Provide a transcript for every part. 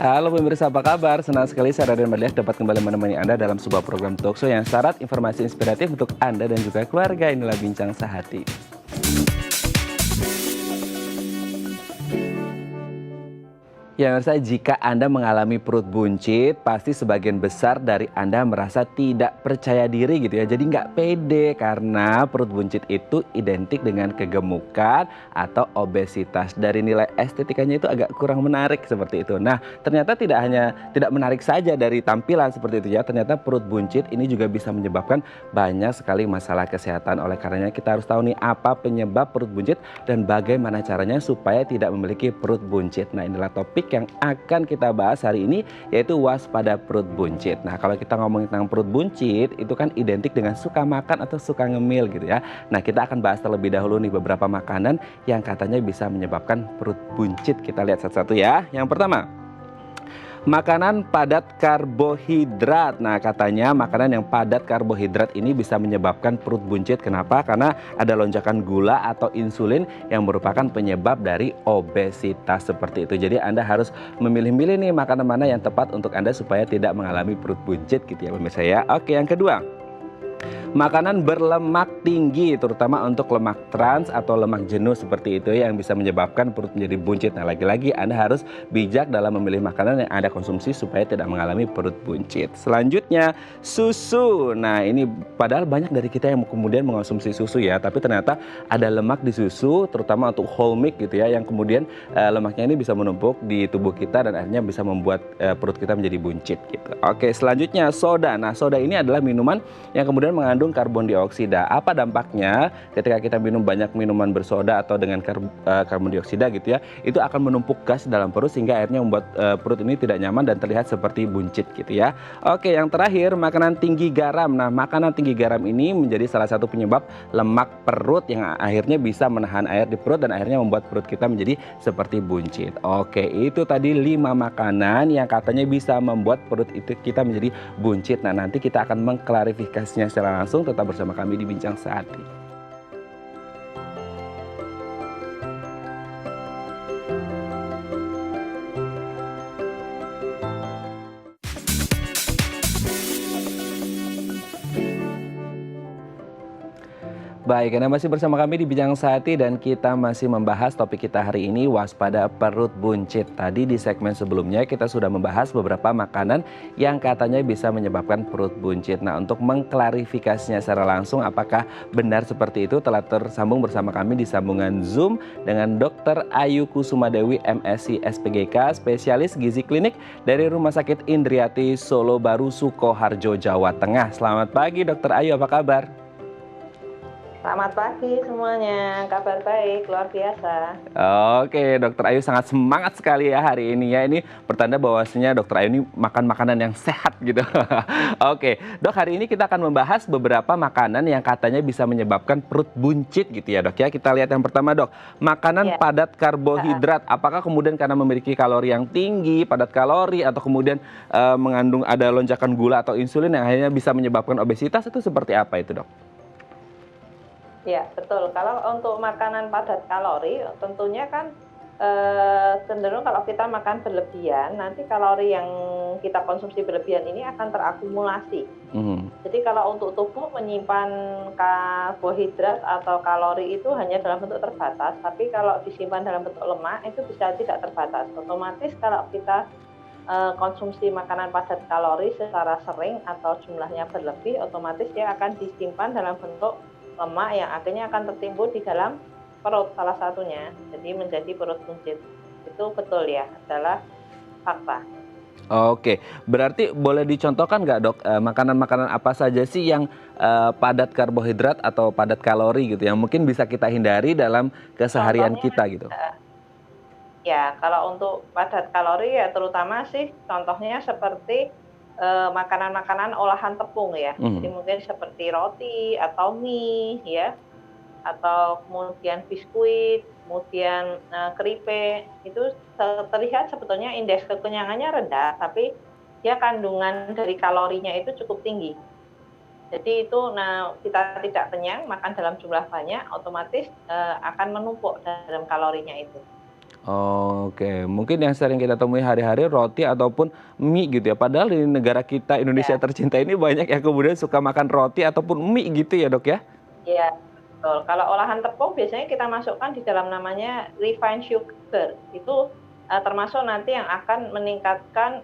Halo pemirsa, apa kabar? Senang sekali saya Raden Madliah dapat kembali menemani Anda dalam sebuah program talkshow yang syarat informasi inspiratif untuk Anda dan juga keluarga. Inilah Bincang Sehati. Ya, pemirsa, jika Anda mengalami perut buncit, pasti sebagian besar dari Anda merasa tidak percaya diri gitu ya. Jadi nggak pede karena perut buncit itu identik dengan kegemukan atau obesitas. Dari nilai estetikanya itu agak kurang menarik seperti itu. Nah, ternyata tidak hanya tidak menarik saja dari tampilan seperti itu ya. Ternyata perut buncit ini juga bisa menyebabkan banyak sekali masalah kesehatan. Oleh karenanya kita harus tahu nih apa penyebab perut buncit dan bagaimana caranya supaya tidak memiliki perut buncit. Nah, inilah topik yang akan kita bahas hari ini, yaitu waspada perut buncit. Nah, kalau kita ngomongin tentang perut buncit, itu kan identik dengan suka makan atau suka ngemil gitu ya. Nah, kita akan bahas terlebih dahulu nih beberapa makanan yang katanya bisa menyebabkan perut buncit. Kita lihat satu-satu ya. Yang pertama, makanan padat karbohidrat. Nah, katanya makanan yang padat karbohidrat ini bisa menyebabkan perut buncit. Kenapa? Karena ada lonjakan gula atau insulin yang merupakan penyebab dari obesitas seperti itu. Jadi Anda harus memilih-milih nih makanan mana yang tepat untuk Anda supaya tidak mengalami perut buncit gitu ya pemirsa ya. Oke, yang kedua, makanan berlemak tinggi, terutama untuk lemak trans atau lemak jenuh seperti itu yang bisa menyebabkan perut menjadi buncit. Nah, lagi-lagi Anda harus bijak dalam memilih makanan yang Anda konsumsi supaya tidak mengalami perut buncit. Selanjutnya, susu. Nah, ini padahal banyak dari kita yang kemudian mengonsumsi susu ya, tapi ternyata ada lemak di susu, terutama untuk whole milk gitu ya, yang kemudian lemaknya ini bisa menumpuk di tubuh kita dan akhirnya bisa membuat perut kita menjadi buncit gitu. Oke, selanjutnya soda. Nah, soda ini adalah minuman yang kemudian mengandung karbon dioksida. Apa dampaknya ketika kita minum banyak minuman bersoda atau dengan karbon dioksida gitu ya, itu akan menumpuk gas dalam perut sehingga akhirnya membuat perut ini tidak nyaman dan terlihat seperti buncit gitu ya. Oke, yang terakhir, makanan tinggi garam. Nah, makanan tinggi garam ini menjadi salah satu penyebab lemak perut yang akhirnya bisa menahan air di perut dan akhirnya membuat perut kita menjadi seperti buncit. Oke, itu tadi 5 makanan yang katanya bisa membuat perut itu kita menjadi buncit. Nah, nanti kita akan mengklarifikasinya secara langsung. Tetap bersama kami di Bincang Sehati. Baik, Anda masih bersama kami di Bincang Sehati dan kita masih membahas topik kita hari ini, waspada perut buncit. Tadi di segmen sebelumnya kita sudah membahas beberapa makanan yang katanya bisa menyebabkan perut buncit. Nah, untuk mengklarifikasinya secara langsung apakah benar seperti itu, telah tersambung bersama kami di sambungan Zoom dengan Dr. Ayu Kusumadewi, MSc SPGK, spesialis gizi klinik dari Rumah Sakit Indriati Solo Baru, Sukoharjo, Jawa Tengah. Selamat pagi Dr. Ayu, apa kabar? Selamat pagi semuanya, kabar baik, luar biasa. Oke, Dokter Ayu sangat semangat sekali ya hari ini ya. Ini pertanda bahwasanya Dokter Ayu ini makan makanan yang sehat gitu. Oke, Dok, hari ini kita akan membahas beberapa makanan yang katanya bisa menyebabkan perut buncit gitu ya Dok ya. Kita lihat yang pertama Dok, makanan padat karbohidrat. Apakah kemudian karena memiliki kalori yang tinggi, padat kalori, atau kemudian mengandung ada lonjakan gula atau insulin yang akhirnya bisa menyebabkan obesitas, itu seperti apa itu Dok? Ya, betul. Kalau untuk makanan padat kalori, tentunya kan cenderung kalau kita makan berlebihan, nanti kalori yang kita konsumsi berlebihan ini akan terakumulasi. Jadi kalau untuk tubuh menyimpan karbohidrat atau kalori itu hanya dalam bentuk terbatas, tapi kalau disimpan dalam bentuk lemak itu bisa tidak terbatas. Otomatis kalau kita konsumsi makanan padat kalori secara sering atau jumlahnya berlebih, otomatis dia akan disimpan dalam bentuk lemak yang akhirnya akan tertimbun di dalam perut salah satunya, jadi menjadi perut buncit. Itu betul ya, adalah fakta. Oke, berarti boleh dicontohkan nggak Dok, makanan-makanan apa saja sih yang padat karbohidrat atau padat kalori gitu yang mungkin bisa kita hindari dalam keseharian kita gitu? Ya, kalau untuk padat kalori ya terutama sih contohnya seperti makanan-makanan olahan tepung ya. Jadi mungkin seperti roti atau mie ya, atau kemudian biskuit, kemudian keripik. Itu terlihat sebetulnya indeks kekenyangannya rendah, tapi dia kandungan dari kalorinya itu cukup tinggi. Jadi itu kita tidak kenyang, makan dalam jumlah banyak, otomatis akan menumpuk dalam kalorinya itu. Oke, mungkin yang sering kita temui hari-hari roti ataupun mie gitu ya. Padahal di negara kita Indonesia Ya. tercinta ini banyak yang kemudian suka makan roti ataupun mie gitu ya dok ya? Iya, betul. Kalau olahan tepung biasanya kita masukkan di dalam namanya refined sugar. Itu, termasuk nanti yang akan meningkatkan,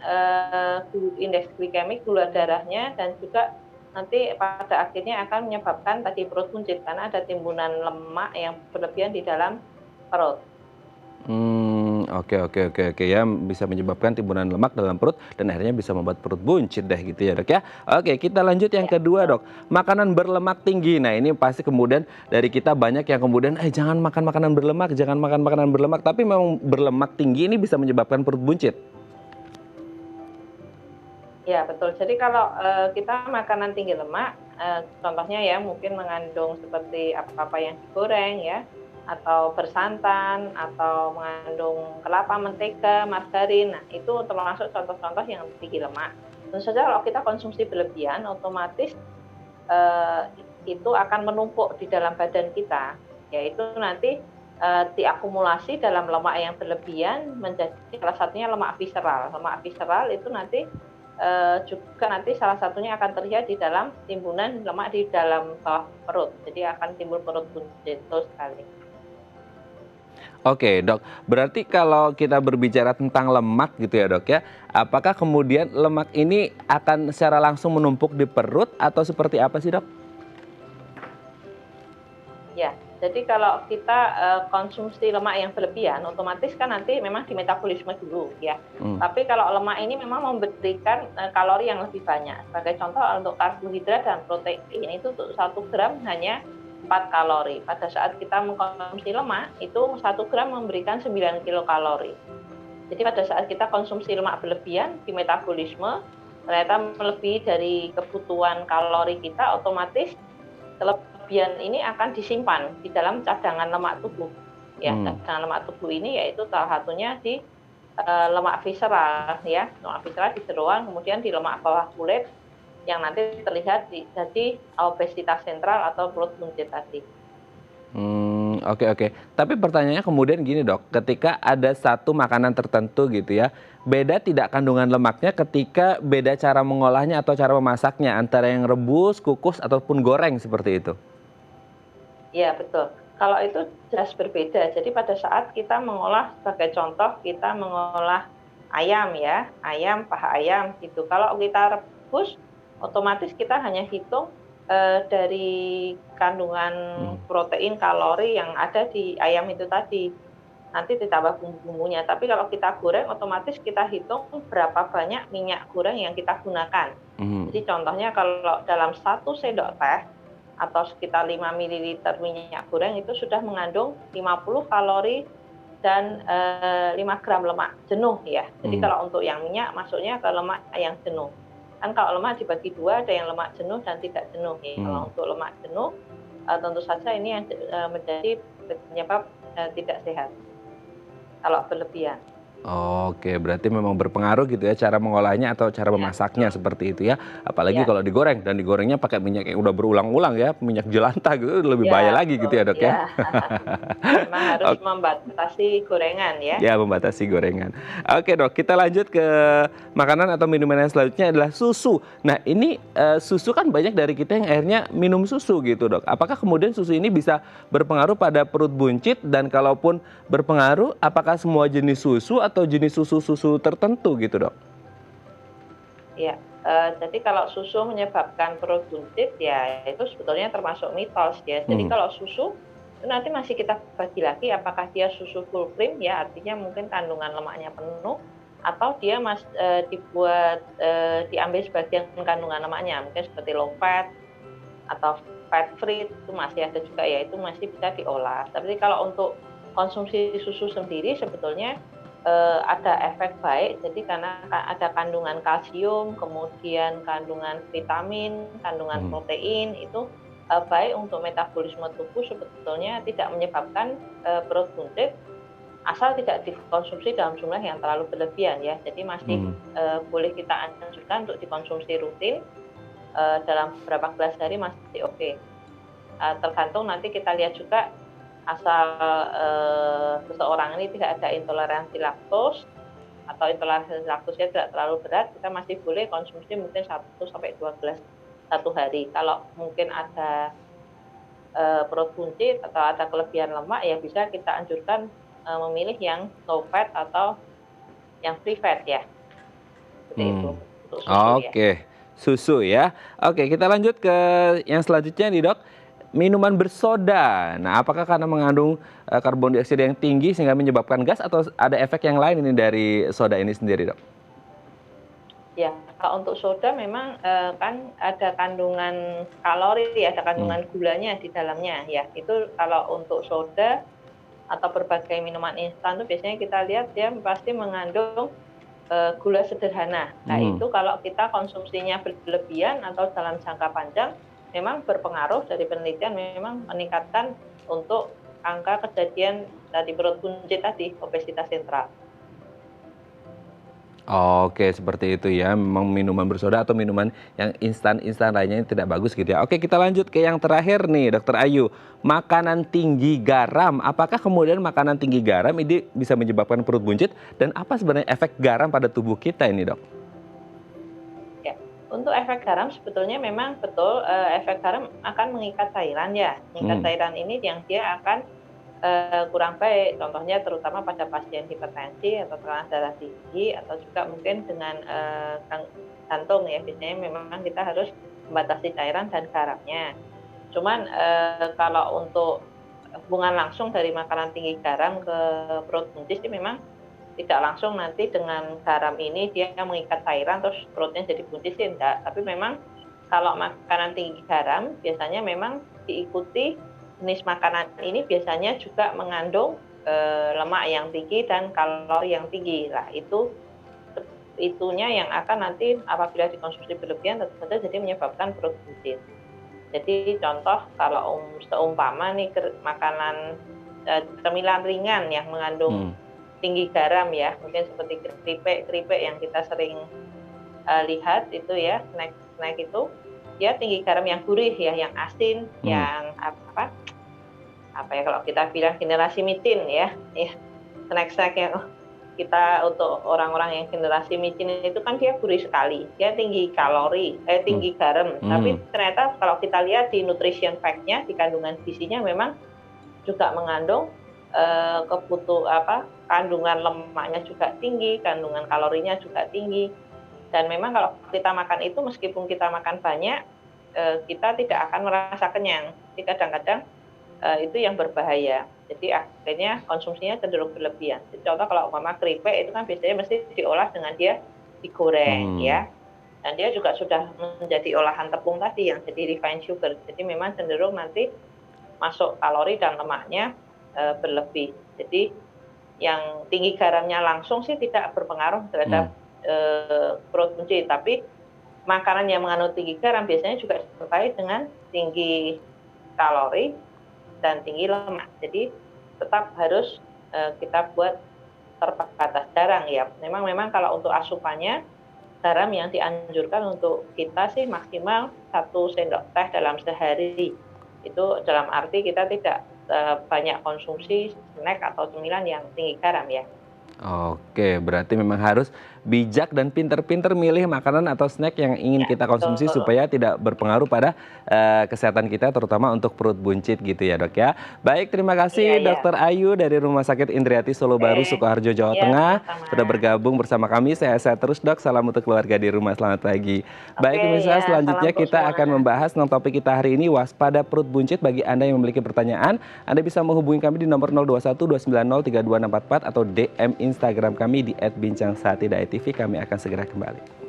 indeks glikemik, gula darahnya, dan juga nanti pada akhirnya akan menyebabkan tadi perut buncit, karena ada timbunan lemak yang berlebihan di dalam perut. Oke oke oke oke ya, bisa menyebabkan timbunan lemak dalam perut dan akhirnya bisa membuat perut buncit deh gitu ya dok ya. Oke, kita lanjut yang Ya, kedua betul. dok, makanan berlemak tinggi. Nah ini pasti kemudian dari kita banyak yang kemudian jangan makan makanan berlemak, jangan makan makanan berlemak, tapi memang berlemak tinggi ini bisa menyebabkan perut buncit. Ya, betul. Jadi kalau, kita makanan tinggi lemak, contohnya ya mungkin mengandung seperti apa-apa yang digoreng ya, atau bersantan, atau mengandung kelapa, mentega, margarin. Nah, itu termasuk contoh-contoh yang tinggi lemak. Tentu saja kalau kita konsumsi berlebihan, otomatis, eee, itu akan menumpuk di dalam badan kita, yaitu nanti, diakumulasi dalam lemak yang berlebihan menjadi salah satunya lemak visceral. Lemak visceral itu nanti juga nanti salah satunya akan terlihat di dalam timbunan lemak di dalam bawah perut. Jadi akan timbul perut buncit, betul sekali. Oke dok, berarti kalau kita berbicara tentang lemak gitu ya dok ya, apakah kemudian lemak ini akan secara langsung menumpuk di perut atau seperti apa sih dok? Ya, jadi kalau kita, konsumsi lemak yang berlebihan, otomatis kan nanti memang di metabolisme dulu ya. Hmm. Tapi kalau lemak ini memang memberikan, kalori yang lebih banyak. Sebagai contoh untuk karbohidrat dan protein itu untuk 1 gram hanya 4 kalori. Pada saat kita mengkonsumsi lemak, itu 1 gram memberikan 9 kilokalori. Jadi pada saat kita konsumsi lemak berlebihan di metabolisme, ternyata melebihi dari kebutuhan kalori kita, otomatis kelebihan ini akan disimpan di dalam cadangan lemak tubuh. Ya, Hmm. cadangan lemak tubuh ini yaitu salah satunya di lemak visceral ya, lemak visceral di jeroan, kemudian di lemak bawah kulit yang nanti terlihat jadi obesitas sentral atau perut buncit tadi. Oke oke. Tapi pertanyaannya kemudian gini dok, ketika ada satu makanan tertentu gitu ya, beda tidak kandungan lemaknya ketika beda cara mengolahnya atau cara memasaknya antara yang rebus, kukus ataupun goreng seperti itu? Iya, betul. Kalau itu jelas berbeda. Jadi pada saat kita mengolah, sebagai contoh kita mengolah ayam ya, ayam, paha ayam gitu. Kalau kita rebus, otomatis kita hanya hitung, dari kandungan Hmm. protein, kalori yang ada di ayam itu tadi. Nanti ditambah bumbu-bumbunya. Tapi kalau kita goreng, otomatis kita hitung berapa banyak minyak goreng yang kita gunakan. Hmm. Jadi contohnya kalau dalam 1 sendok teh atau sekitar 5 mililiter minyak goreng itu sudah mengandung 50 kalori dan 5 gram lemak jenuh ya. Jadi Hmm. kalau untuk yang minyak masuknya ke lemak yang jenuh. Kan kalau lemak dibagi dua, ada yang lemak jenuh dan tidak jenuh ya. Kalau Hmm. untuk lemak jenuh, tentu saja ini yang menjadi penyebab tidak sehat kalau berlebihan. Oke, berarti memang berpengaruh gitu ya cara mengolahnya atau cara Ya, memasaknya betul. seperti itu ya. Apalagi Ya, kalau digoreng dan digorengnya pakai minyak yang udah berulang-ulang ya, minyak jelantah gitu lebih bahaya ya, lagi gitu betul. ya dok ya. Ya, memang harus membatasi gorengan ya. Ya, membatasi gorengan. Oke dok, kita lanjut ke makanan atau minuman yang selanjutnya adalah susu. Nah ini susu kan banyak dari kita yang akhirnya minum susu gitu dok. Apakah kemudian susu ini bisa berpengaruh pada perut buncit dan kalaupun berpengaruh, apakah semua jenis susu atau jenis susu-susu tertentu gitu dok? Iya, jadi kalau susu menyebabkan perut buncit ya itu sebetulnya termasuk mitos ya. Jadi Hmm. kalau susu itu nanti masih kita bagi lagi apakah dia susu full cream ya artinya mungkin kandungan lemaknya penuh atau dia dibuat, diambil sebagian kandungan lemaknya mungkin seperti low fat atau fat free itu masih ada juga ya, itu masih bisa diolah. Tapi kalau untuk konsumsi susu sendiri sebetulnya, ada efek baik, jadi karena ada kandungan kalsium, kemudian kandungan vitamin, kandungan Hmm. protein, itu, baik untuk metabolisme tubuh sebetulnya tidak menyebabkan, perut buncit, asal tidak dikonsumsi dalam jumlah yang terlalu berlebihan ya. Jadi masih, Hmm. boleh kita anjurkan untuk dikonsumsi rutin, dalam beberapa gelas sehari masih oke. Tergantung nanti kita lihat juga asal, seseorang ini tidak ada intoleransi laktos atau intoleransi laktosnya tidak terlalu berat, kita masih boleh konsumsi mungkin 1-2 gelas satu hari. Kalau mungkin ada perut buncit atau ada kelebihan lemak, ya bisa kita anjurkan memilih yang low fat atau yang free fat ya. Seperti itu untuk susu ya. Oke, susu ya. Oke, kita lanjut ke yang selanjutnya nih dok. Minuman bersoda. Nah, apakah karena mengandung karbon dioksida yang tinggi sehingga menyebabkan gas atau ada efek yang lain ini dari soda ini sendiri dok? Ya, kalau untuk soda memang kan ada kandungan kalori, ada kandungan gulanya di dalamnya ya. Itu kalau untuk soda atau berbagai minuman instan itu biasanya kita lihat dia pasti mengandung gula sederhana. Nah, itu kalau kita konsumsinya berlebihan atau dalam jangka panjang memang berpengaruh, dari penelitian memang meningkatkan untuk angka kejadian tadi perut buncit tadi, obesitas sentral. Oke, seperti itu ya. Memang minuman bersoda atau minuman yang instan-instan lainnya tidak bagus gitu ya. Oke, kita lanjut ke yang terakhir nih, Dokter Ayu. Makanan tinggi garam. Apakah kemudian makanan tinggi garam ini bisa menyebabkan perut buncit? Dan apa sebenarnya efek garam pada tubuh kita ini, Dok? Ya, untuk efek garam sebetulnya memang betul, efek garam akan mengikat cairan ya. Mengikat cairan ini yang dia akan kurang baik, contohnya terutama pada pasien hipertensi atau tekanan darah tinggi atau juga mungkin dengan jantung ya, biasanya memang kita harus membatasi cairan dan garamnya. Cuman kalau untuk hubungan langsung dari makanan tinggi garam ke perut buncit sih memang tidak langsung nanti dengan garam ini dia mengikat cairan terus perutnya jadi buncit sih enggak, tapi memang kalau makanan tinggi garam biasanya memang diikuti jenis makanan ini biasanya juga mengandung lemak yang tinggi dan kalori yang tinggi. Lah itunya yang akan nanti apabila dikonsumsi berlebihan tentu saja jadi menyebabkan perut buncit. Jadi contoh kalau seumpama nih makanan cemilan ringan yang mengandung tinggi garam ya, mungkin seperti keripik yang kita sering lihat itu ya, snack itu ya tinggi garam yang gurih ya, yang asin, yang apa ya kalau kita bilang generasi micin ya snack yang kita untuk orang-orang yang generasi micin itu kan dia gurih sekali, dia tinggi kalori, tinggi garam, tapi ternyata kalau kita lihat di nutrition fact-nya, di kandungan gizinya memang juga mengandung kandungan lemaknya juga tinggi, kandungan kalorinya juga tinggi. Dan memang kalau kita makan itu meskipun kita makan banyak, kita tidak akan merasa kenyang. Jadi kadang-kadang itu yang berbahaya. Jadi akhirnya konsumsinya cenderung berlebihan. Jadi contoh kalau umpama keripik itu kan biasanya mesti diolah dengan dia digoreng ya. Dan dia juga sudah menjadi olahan tepung tadi yang jadi refined sugar. Jadi memang cenderung nanti masuk kalori dan lemaknya berlebih. Jadi yang tinggi garamnya langsung sih tidak berpengaruh terhadap perut buncit, tapi makanan yang mengandung tinggi garam biasanya juga terkait dengan tinggi kalori dan tinggi lemak. Jadi tetap harus kita buat terbatas jarang ya. Memang kalau untuk asupannya garam yang dianjurkan untuk kita sih maksimal 1 sendok teh dalam sehari. Itu dalam arti kita tidak banyak konsumsi snack atau cemilan yang tinggi garam ya. Oke, berarti memang harus bijak dan pinter-pinter milih makanan atau snack yang ingin kita konsumsi supaya tidak berpengaruh pada kesehatan kita, terutama untuk perut buncit gitu ya dok ya. Baik, terima kasih Dokter Ayu dari Rumah Sakit Indriati Solo Baru, Sukoharjo, Jawa Tengah. Sudah bergabung bersama kami, sehat terus dok, salam untuk keluarga di rumah, selamat pagi. Baik pemirsa, selanjutnya kita akan membahas tentang topik kita hari ini, waspada perut buncit. Bagi Anda yang memiliki pertanyaan, Anda bisa menghubungi kami di nomor 0212903244 atau DM Instagram kami di @bincangsahati.tv. Kami akan segera kembali.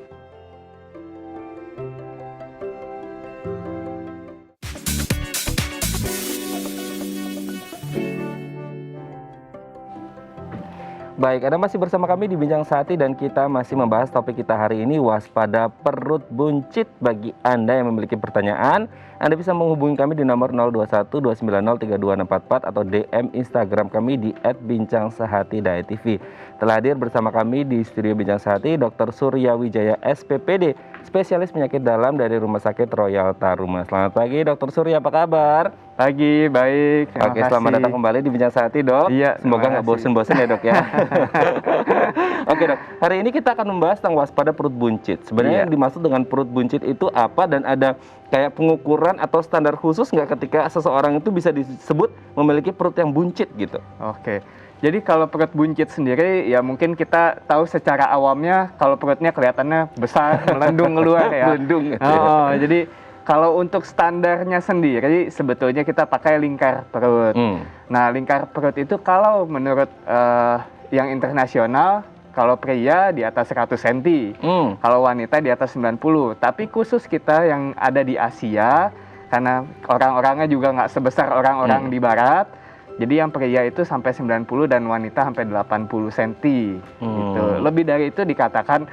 Baik, Anda masih bersama kami di Bincang Sehati dan kita masih membahas topik kita hari ini, waspada perut buncit. Bagi Anda yang memiliki pertanyaan, Anda bisa menghubungi kami di nomor 0212903244 atau DM Instagram kami di @bincangsahati.tv. Telah hadir bersama kami di studio Bincang Sehati Dr. Surya Wijaya SPPD, spesialis penyakit dalam dari Rumah Sakit Royal Taruma. Selamat pagi Dr. Surya, apa kabar? Pagi, baik. Terima Oke, selamat kasih. datang kembali di Bincang Sehati, Dok. Iya, Semoga terima nggak kasih. bosen-bosen ya, Dok ya. Oke, Dok. Hari ini kita akan membahas tentang waspada perut buncit. Sebenarnya Iya. yang dimaksud dengan perut buncit itu apa, dan ada kayak pengukuran atau standar khusus nggak ketika seseorang itu bisa disebut memiliki perut yang buncit gitu? Oke. Jadi kalau perut buncit sendiri ya mungkin kita tahu secara awamnya kalau perutnya kelihatannya besar, melendung keluar ya. Melendung gitu ya. Oh, jadi kalau untuk standarnya sendiri sebetulnya kita pakai lingkar perut. Nah, lingkar perut itu kalau menurut yang internasional, kalau pria di atas 100 cm, kalau wanita di atas 90. Tapi khusus kita yang ada di Asia, karena orang-orangnya juga nggak sebesar orang-orang di barat, jadi yang pria itu sampai 90 dan wanita sampai 80 cm. Gitu. Lebih dari itu dikatakan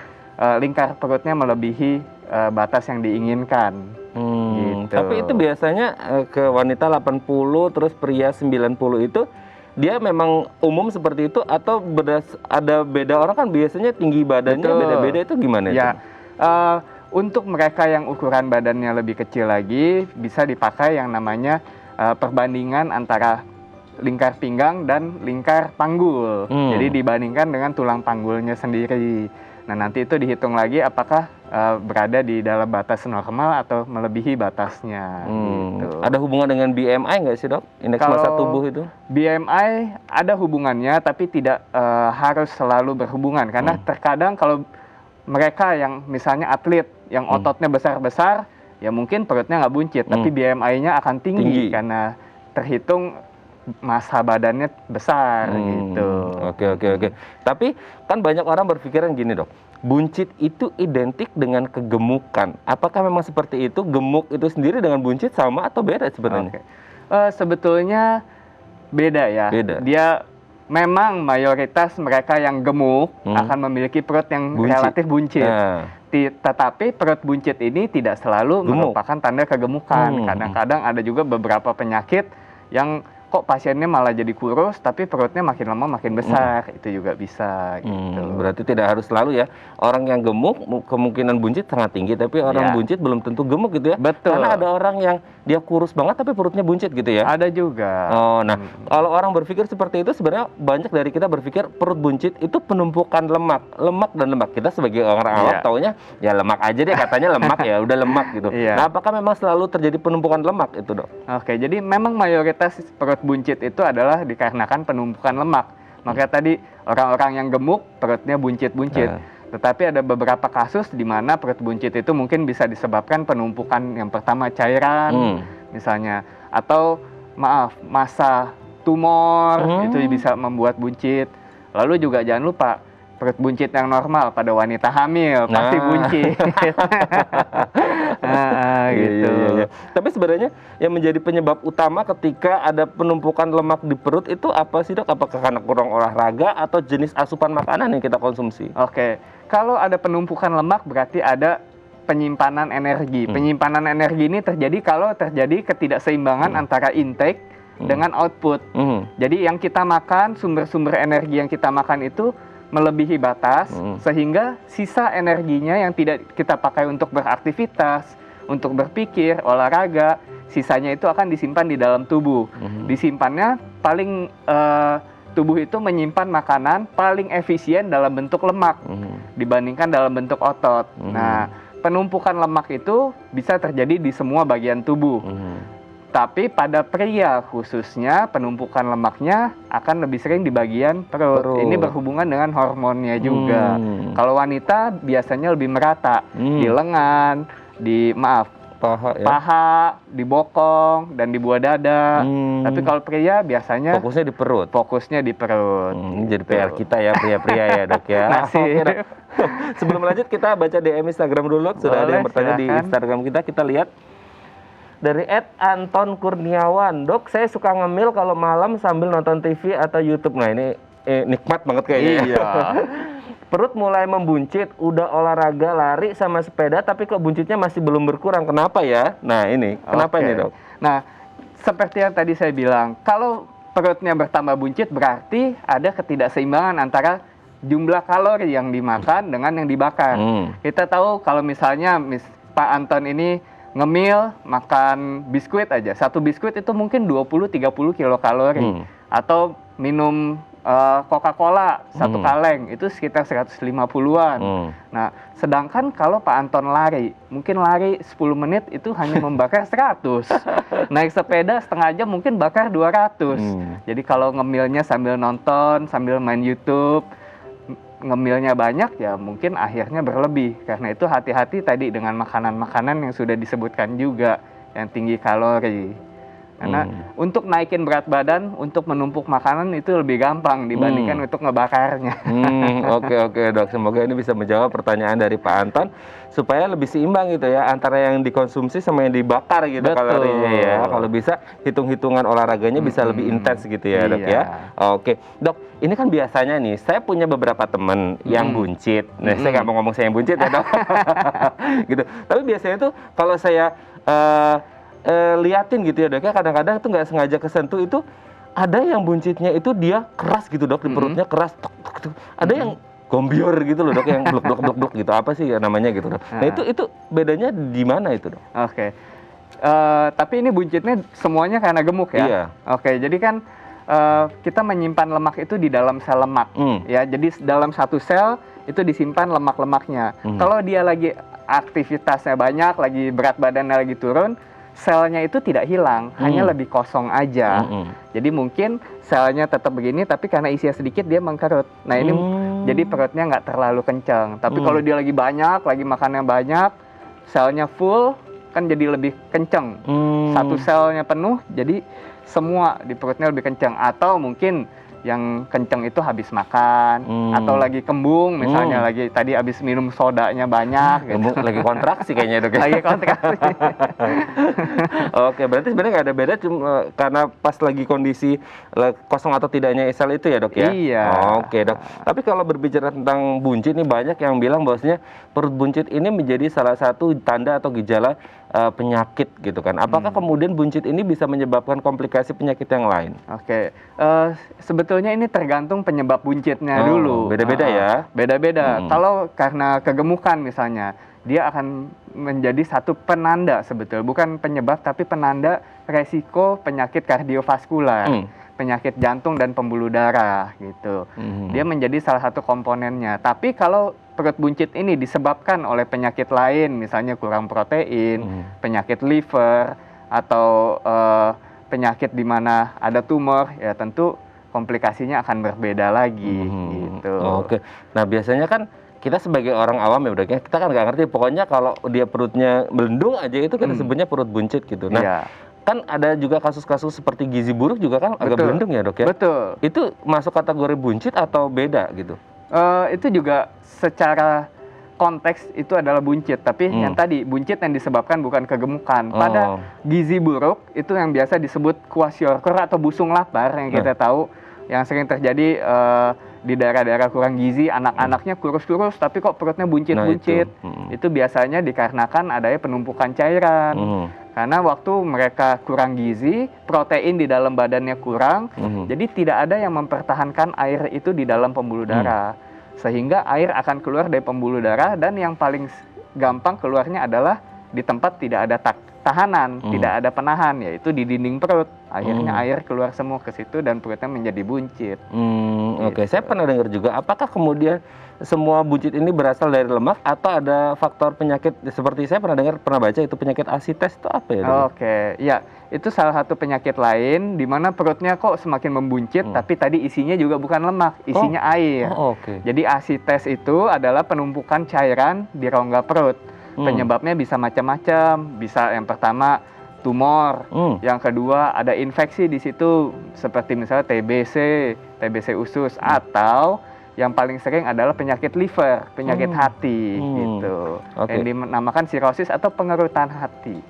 lingkar perutnya melebihi batas yang diinginkan. Gitu. Tapi itu biasanya ke wanita 80 terus pria 90 itu dia memang umum seperti itu, atau ada beda orang kan biasanya tinggi badannya Betul. beda-beda, itu gimana itu? Ya, untuk mereka yang ukuran badannya lebih kecil lagi bisa dipakai yang namanya perbandingan antara lingkar pinggang dan lingkar panggul. Jadi dibandingkan dengan tulang panggulnya sendiri. Nah, nanti itu dihitung lagi apakah berada di dalam batas normal atau melebihi batasnya. Gitu. Ada hubungan dengan BMI nggak sih, Dok? Indeks massa tubuh itu? BMI ada hubungannya, tapi tidak harus selalu berhubungan. Karena terkadang kalau mereka yang misalnya atlet yang ototnya besar-besar, ya mungkin perutnya nggak buncit, tapi BMI-nya akan tinggi karena terhitung massa badannya besar gitu. Oke. Tapi kan banyak orang berpikiran gini, Dok. Buncit itu identik dengan kegemukan. Apakah memang seperti itu? Gemuk itu sendiri dengan buncit sama atau beda sebenarnya? Sebetulnya beda ya. Beda. Dia memang mayoritas mereka yang gemuk akan memiliki perut yang relatif buncit. Tetapi perut buncit ini tidak selalu merupakan tanda kegemukan. Kadang-kadang ada juga beberapa penyakit yang kok pasiennya malah jadi kurus tapi perutnya makin lama makin besar. Itu juga bisa gitu. Berarti tidak harus selalu ya. Orang yang gemuk kemungkinan buncit sangat tinggi, tapi orang buncit belum tentu gemuk gitu ya. Betul. Karena ada orang yang dia kurus banget tapi perutnya buncit gitu ya. Ada juga. Oh, nah kalau orang berpikir seperti itu, sebenarnya banyak dari kita berpikir perut buncit itu penumpukan lemak dan lemak. Kita sebagai orang awam taunya ya lemak aja deh, katanya lemak ya udah lemak gitu. Nah, apakah memang selalu terjadi penumpukan lemak itu, Dok? Oke, jadi memang mayoritas perut buncit itu adalah dikarenakan penumpukan lemak. Makanya tadi orang-orang yang gemuk perutnya buncit-buncit. Tetapi ada beberapa kasus di mana perut buncit itu mungkin bisa disebabkan penumpukan yang pertama cairan misalnya, atau massa tumor itu bisa membuat buncit. Lalu juga jangan lupa perut buncit yang normal pada wanita hamil pasti buncit. Gitu. Iya. Tapi sebenarnya yang menjadi penyebab utama ketika ada penumpukan lemak di perut itu apa sih, Dok? Apakah karena kurang olahraga atau jenis asupan makanan yang kita konsumsi? Oke, kalau ada penumpukan lemak berarti ada penyimpanan energi. Penyimpanan energi ini terjadi kalau terjadi ketidakseimbangan antara intake dengan output. Jadi yang kita makan, sumber-sumber energi yang kita makan itu melebihi batas, sehingga sisa energinya yang tidak kita pakai untuk beraktivitas, untuk berpikir, olahraga, sisanya itu akan disimpan di dalam tubuh. Disimpannya paling tubuh itu menyimpan makanan paling efisien dalam bentuk lemak dibandingkan dalam bentuk otot. Nah, penumpukan lemak itu bisa terjadi di semua bagian tubuh. Tapi pada pria khususnya penumpukan lemaknya akan lebih sering di bagian perut. Ini berhubungan dengan hormonnya juga. Kalau wanita biasanya lebih merata di lengan, di paha, di bokong, dan di buah dada. Tapi kalau pria biasanya fokusnya di perut. Ini jadi PR kita ya, pria-pria ya, Dok ya. Nasib. Sebelum lanjut kita baca DM Instagram dulu. Sudah ada yang bertanya di Instagram kita lihat. Dari @Anton Kurniawan, Dok, saya suka ngemil kalau malam sambil nonton TV atau YouTube. Nah, ini nikmat banget kayaknya. Iya. Perut mulai membuncit, udah olahraga lari sama sepeda, tapi kok buncitnya masih belum berkurang. Kenapa ya? Nah, ini kenapa ini, Dok? Nah, seperti yang tadi saya bilang, kalau perutnya bertambah buncit berarti ada ketidakseimbangan antara jumlah kalori yang dimakan dengan yang dibakar. Kita tahu kalau misalnya Pak Anton ini ngemil, makan biskuit aja. Satu biskuit itu mungkin 20-30 kilokalori. Atau minum Coca-Cola satu kaleng itu sekitar 150-an. Nah, sedangkan kalau Pak Anton lari, mungkin lari 10 menit itu hanya membakar 100. Naik sepeda setengah jam mungkin bakar 200. Jadi kalau ngemilnya sambil nonton, sambil main YouTube, ngemilnya banyak ya mungkin akhirnya berlebih. Karena itu hati-hati tadi dengan makanan-makanan yang sudah disebutkan juga yang tinggi kalori. Karena untuk naikin berat badan, untuk menumpuk makanan itu lebih gampang dibandingkan untuk ngebakarnya. Oke dok, semoga ini bisa menjawab pertanyaan dari Pak Anton supaya lebih seimbang gitu ya antara yang dikonsumsi sama yang dibakar gitu kalorinya ya. Kalau bisa hitung-hitungan olahraganya bisa lebih intens gitu ya dok ya. Oke dok, ini kan biasanya nih saya punya beberapa teman yang buncit. Nah saya nggak mau ngomong saya yang buncit ya dok. Gitu. Tapi biasanya tuh kalau saya liatin gitu ya dok ya, kadang-kadang tuh nggak sengaja kesentuh itu ada yang buncitnya itu dia keras gitu dok, di perutnya keras, ada yang gombior gitu loh dok, yang blok gitu, apa sih namanya gitu dok. Nah itu bedanya di mana itu dok? Oke. Tapi ini buncitnya semuanya karena gemuk ya. Iya. Oke, jadi kan kita menyimpan lemak itu di dalam sel lemak ya. Jadi dalam satu sel itu disimpan lemak-lemaknya. Kalau dia lagi aktivitasnya banyak, lagi berat badannya lagi turun, selnya itu tidak hilang, hanya lebih kosong aja. Jadi mungkin selnya tetap begini, tapi karena isinya sedikit dia mengkerut. Nah ini jadi perutnya nggak terlalu kencang. Tapi kalau dia lagi banyak, lagi makannya banyak, selnya full, kan jadi lebih kencang. Satu selnya penuh, jadi semua di perutnya lebih kencang. Atau mungkin yang kenceng itu habis makan, atau lagi kembung, misalnya lagi tadi habis minum sodanya banyak. Gitu. Lagi kontraksi kayaknya dok. Lagi kontraksi. Oke, berarti sebenarnya nggak ada beda cuma karena pas lagi kondisi kosong atau tidaknya sel itu ya dok ya? Iya. Oke dok. Tapi kalau berbicara tentang buncit nih banyak yang bilang bahwasanya perut buncit ini menjadi salah satu tanda atau gejala penyakit gitu kan. Apakah kemudian buncit ini bisa menyebabkan komplikasi penyakit yang lain? Oke, sebetulnya ini tergantung penyebab buncitnya dulu. Beda-beda ya? Beda-beda. Kalau karena kegemukan misalnya, dia akan menjadi satu penanda sebetulnya. Bukan penyebab, tapi penanda resiko penyakit kardiovaskular. Penyakit jantung dan pembuluh darah gitu. Dia menjadi salah satu komponennya. Tapi kalau perut buncit ini disebabkan oleh penyakit lain, misalnya kurang protein, penyakit liver, atau penyakit di mana ada tumor, ya tentu komplikasinya akan berbeda lagi gitu. Oke. Nah biasanya kan kita sebagai orang awam ya udah kita kan nggak ngerti. Pokoknya kalau dia perutnya melendung aja itu kita sebutnya perut buncit gitu. Nah kan ada juga kasus-kasus seperti gizi buruk juga kan agak melendung ya dok ya? Betul. Itu masuk kategori buncit atau beda gitu? Itu juga secara konteks itu adalah buncit, tapi yang tadi buncit yang disebabkan bukan kegemukan. Pada gizi buruk itu yang biasa disebut kwashiorkor atau busung lapar yang kita tahu, yang sering terjadi di daerah-daerah kurang gizi, anak-anaknya kurus-kurus tapi kok perutnya buncit-buncit. Itu biasanya dikarenakan adanya penumpukan cairan. Karena waktu mereka kurang gizi, protein di dalam badannya kurang, jadi tidak ada yang mempertahankan air itu di dalam pembuluh darah. Sehingga air akan keluar dari pembuluh darah dan yang paling gampang keluarnya adalah di tempat tidak ada tahanan, tidak ada penahan, yaitu di dinding perut. Akhirnya air keluar semua ke situ dan perutnya menjadi buncit. Oke, saya pernah dengar juga, apakah kemudian semua buncit ini berasal dari lemak atau ada faktor penyakit seperti saya pernah baca itu penyakit asites itu apa ya? Oke, ya itu salah satu penyakit lain di mana perutnya kok semakin membuncit, tapi tadi isinya juga bukan lemak, isinya air. Jadi asites itu adalah penumpukan cairan di rongga perut. Penyebabnya bisa macam-macam, bisa yang pertama tumor, yang kedua ada infeksi di situ seperti misalnya TBC usus, atau yang paling sering adalah penyakit liver, penyakit hati gitu. Yang dinamakan sirosis atau pengerutan hati.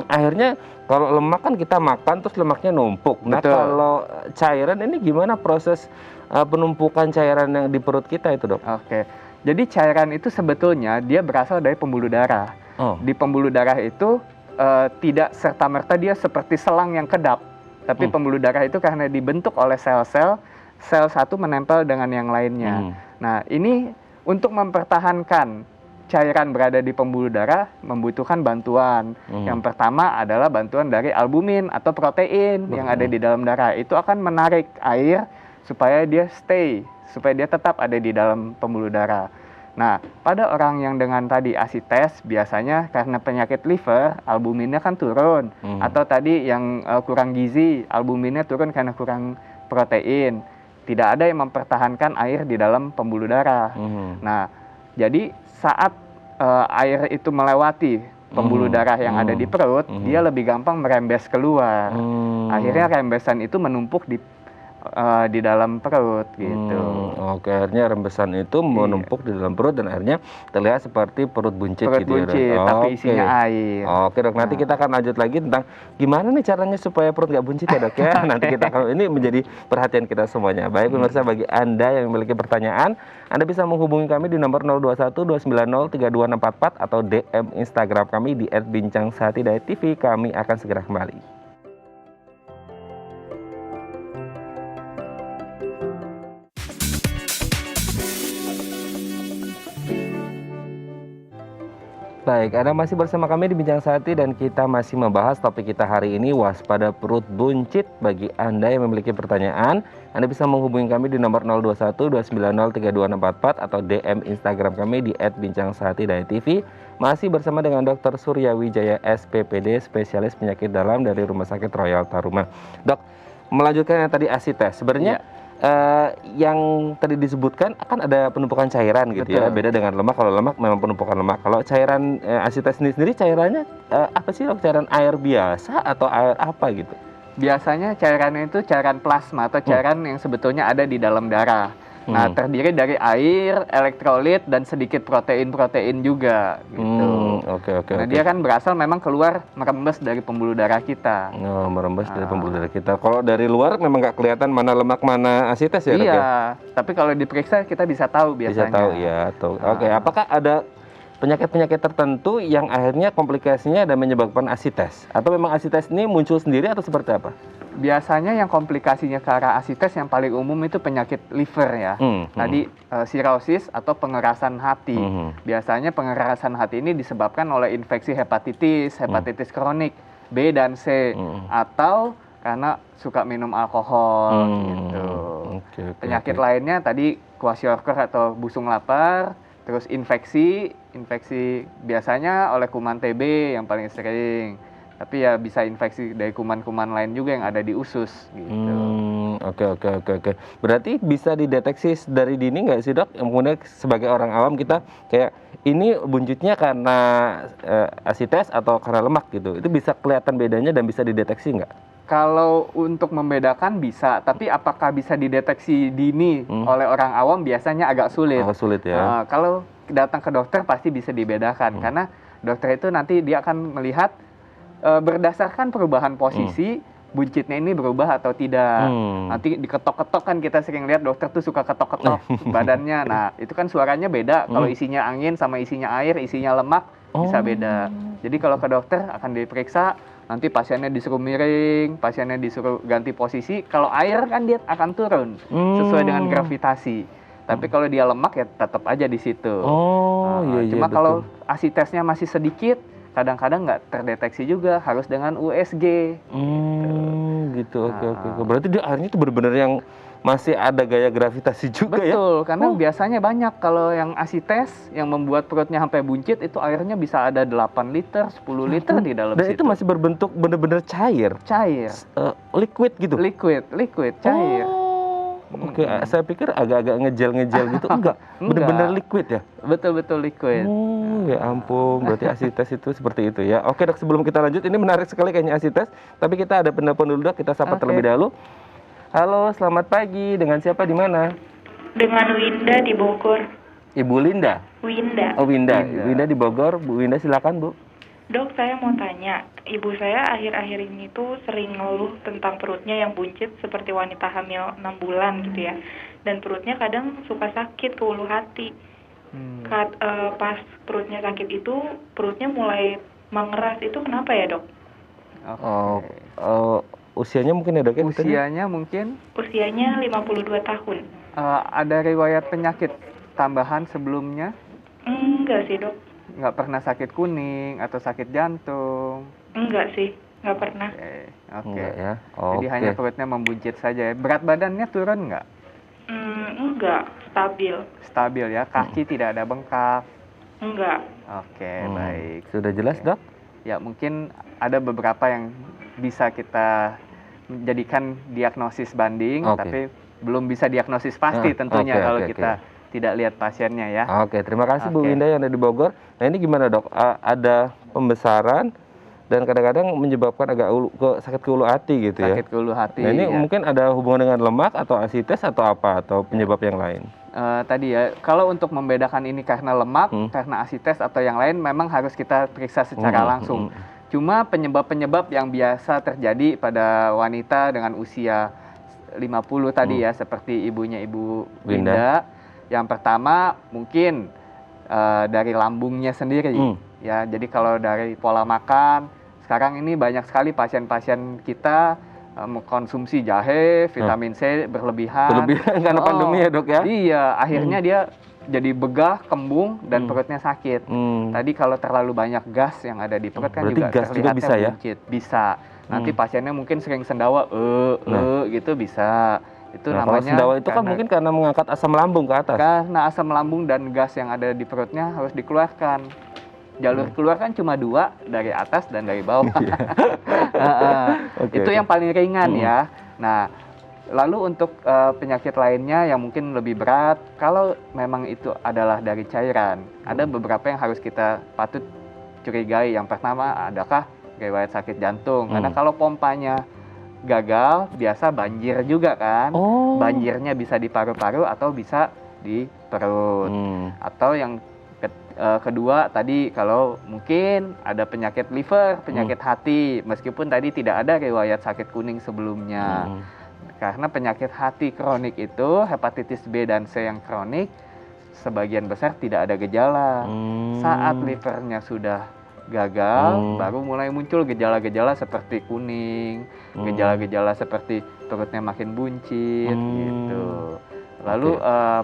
Akhirnya kalau lemak kan kita makan terus lemaknya numpuk. Nah kalau cairan ini gimana proses penumpukan cairan yang di perut kita itu dok? Oke. Jadi cairan itu sebetulnya dia berasal dari pembuluh darah. Di pembuluh darah itu tidak serta-merta dia seperti selang yang kedap. Tapi pembuluh darah itu karena dibentuk oleh sel-sel, sel satu menempel dengan yang lainnya. Nah ini untuk mempertahankan cairan berada di pembuluh darah membutuhkan bantuan. Yang pertama adalah bantuan dari albumin atau protein yang ada di dalam darah. Itu akan menarik air supaya dia supaya dia tetap ada di dalam pembuluh darah. Nah, pada orang yang dengan tadi asites, biasanya karena penyakit liver, albuminnya kan turun. Atau tadi yang kurang gizi, albuminnya turun karena kurang protein. Tidak ada yang mempertahankan air di dalam pembuluh darah. Nah, jadi saat air itu melewati pembuluh darah yang ada di perut, dia lebih gampang merembes keluar. Akhirnya rembesan itu menumpuk di dalam perut gitu. Oke, akhirnya rembesan itu menumpuk di dalam perut dan akhirnya terlihat seperti perut buncit Perut gitu buncit, ya, Dok. tapi Oke. isinya air. Oke, Dok, nanti kita akan lanjut lagi tentang gimana nih caranya supaya perut nggak buncit ya, Dok ya. Nanti kita akan, ini menjadi perhatian kita semuanya. Baik pemirsa, bagi Anda yang memiliki pertanyaan, Anda bisa menghubungi kami di nomor 0212903264 atau DM Instagram kami di @bincangsehatidayat.tv. Kami akan segera kembali. Baik, Anda masih bersama kami di Bincang Sehati dan kita masih membahas topik kita hari ini, waspada perut buncit. Bagi Anda yang memiliki pertanyaan, Anda bisa menghubungi kami di nomor 0212903264 atau DM Instagram kami di @bincangsehatidayat.tv. Masih bersama dengan Dr. Surya Wijaya SPPD, spesialis penyakit dalam dari Rumah Sakit Royal Taruma. Dok, melanjutkan yang tadi asites, sebenarnya yang tadi disebutkan akan ada penumpukan cairan gitu. Betul. Ya, beda dengan lemak. Kalau lemak memang penumpukan lemak. Kalau cairan asites sendiri cairannya apa sih, Dok? Cairan air biasa atau air apa gitu? Biasanya cairannya itu cairan plasma atau cairan yang sebetulnya ada di dalam darah. Nah, terdiri dari air, elektrolit, dan sedikit protein-protein juga gitu. Oke. Nah, dia kan berasal memang keluar merembes dari pembuluh darah kita. Oh, merembes dari pembuluh darah kita. Kalau dari luar memang nggak kelihatan mana lemak mana asites ya, Dok? Iya, Ya? tapi kalau diperiksa kita bisa tahu biasanya. Bisa tahu ya. Oke, apakah ada penyakit-penyakit tertentu yang akhirnya komplikasinya dan menyebabkan asites? Atau memang asites ini muncul sendiri atau seperti apa? Biasanya yang komplikasinya ke arah asites yang paling umum itu penyakit liver ya. Tadi sirosis atau pengerasan hati. Biasanya pengerasan hati ini disebabkan oleh infeksi hepatitis kronik B dan C, atau karena suka minum alkohol gitu. Penyakit lainnya tadi kwashiorkor atau busung lapar, terus infeksi biasanya oleh kuman TB yang paling sering. Tapi ya bisa infeksi dari kuman-kuman lain juga yang ada di usus gitu. Oke. Berarti bisa dideteksi dari dini nggak sih, Dok? Yang kemudian sebagai orang awam kita kayak ini buncitnya karena asites atau karena lemak gitu. Itu bisa kelihatan bedanya dan bisa dideteksi nggak? Kalau untuk membedakan bisa, tapi apakah bisa dideteksi dini oleh orang awam biasanya agak sulit. Agak sulit ya. Kalau datang ke dokter pasti bisa dibedakan karena dokter itu nanti dia akan melihat berdasarkan perubahan posisi buncitnya ini berubah atau tidak. Nanti diketok-ketok kan, kita sering lihat dokter tuh suka ketok-ketok badannya. Nah, itu kan suaranya beda. Kalau isinya angin sama isinya air, isinya lemak bisa beda. Jadi kalau ke dokter akan diperiksa, nanti pasiennya disuruh miring, pasiennya disuruh ganti posisi. Kalau air kan dia akan turun sesuai dengan gravitasi. Tapi kalau dia lemak ya tetap aja di situ. Cuma kalau asitesnya masih sedikit, kadang-kadang nggak terdeteksi juga, harus dengan USG. Gitu. Oke. Berarti dia akhirnya itu benar-benar yang masih ada gaya gravitasi juga. Betul, ya? Betul, karena biasanya banyak kalau yang asites yang membuat perutnya sampai buncit itu airnya bisa ada 8 liter, 10 liter di dalam Dan situ. itu masih berbentuk benar-benar cair. Cair. Liquid gitu. Liquid, cair. Oke, saya pikir agak-agak ngejel gitu. Enggak, benar-benar liquid ya. Betul liquid. Ya ampun, berarti asites itu seperti itu ya. Oke, Dok, sebelum kita lanjut, ini menarik sekali kayaknya asites. Tapi kita ada penelpon dulu, Dok. Kita sapa terlebih dahulu. Halo, selamat pagi. Dengan siapa di mana? Dengan Winda di Bogor. Ibu Linda. Winda. Oh, Winda. Winda di Bogor. Bu Winda, silakan, Bu. Dok, saya mau tanya. Ibu saya akhir-akhir ini tuh sering ngeluh tentang perutnya yang buncit seperti wanita hamil 6 bulan gitu ya. Dan perutnya kadang suka sakit ke ulu hati. Pas perutnya sakit itu, perutnya mulai mengeras. Itu kenapa ya, Dok? Usianya mungkin ya, Dok? Usianya mungkin? Usianya 52 tahun. Ada riwayat penyakit tambahan sebelumnya? Enggak sih, Dok. Nggak pernah sakit kuning atau sakit jantung? Enggak sih, nggak pernah. Oke. Enggak ya. Jadi Oke. hanya perutnya membuncit saja ya. Berat badannya turun nggak? Enggak, stabil. Stabil ya. Kaki tidak ada bengkak. Enggak. Oke, baik. Sudah jelas, Dok? Ya, mungkin ada beberapa yang bisa kita jadikan diagnosis banding, Oke. tapi belum bisa diagnosis pasti tentunya oke, kalau oke, kita tidak lihat pasiennya ya. Oke, terima kasih Bu Oke. Winda yang ada di Bogor. Nah, ini gimana, Dok? Ada pembesaran dan kadang-kadang menyebabkan sakit ke ulu hati gitu ya. Sakit ke ulu hati. Nah, ini ya. mungkin ada hubungan dengan lemak atau asites atau apa atau penyebab yang lain? Tadi ya, kalau untuk membedakan ini karena lemak, karena asites atau yang lain, memang harus kita periksa secara langsung. Cuma penyebab-penyebab yang biasa terjadi pada wanita dengan usia 50 tadi ya, seperti ibunya Ibu Winda. Yang pertama mungkin dari lambungnya sendiri. Ya, jadi kalau dari pola makan, sekarang ini banyak sekali pasien-pasien kita mengkonsumsi jahe, vitamin C berlebihan. Karena pandemi ya, Dok ya? Iya, akhirnya dia jadi begah, kembung, dan perutnya sakit. Tadi kalau terlalu banyak gas yang ada di perut kan Berarti juga gas juga terlihatnya bisa ya? buncit. Bisa. Nanti pasiennya mungkin sering sendawa, gitu bisa. Itu Nah, kalau namanya sendawa itu kan mungkin karena mengangkat asam lambung ke atas. karena asam lambung dan gas yang ada di perutnya harus dikeluarkan. Jalur keluar kan cuma 2, dari atas dan dari bawah. Itu yang paling ringan ya. Nah, lalu untuk penyakit lainnya yang mungkin lebih berat, kalau memang itu adalah dari cairan, ada beberapa yang harus kita patut curigai. Yang pertama, adakah riwayat sakit jantung? Karena kalau pompanya gagal, biasa banjir juga kan. Banjirnya bisa di paru-paru atau bisa di perut. Atau yang kedua tadi, kalau mungkin ada penyakit liver, penyakit hati, meskipun tadi tidak ada riwayat sakit kuning sebelumnya. Karena penyakit hati kronik itu, hepatitis B dan C yang kronik, sebagian besar tidak ada gejala. Saat livernya sudah gagal, baru mulai muncul gejala-gejala seperti kuning, gejala-gejala seperti perutnya makin buncit, gitu. Lalu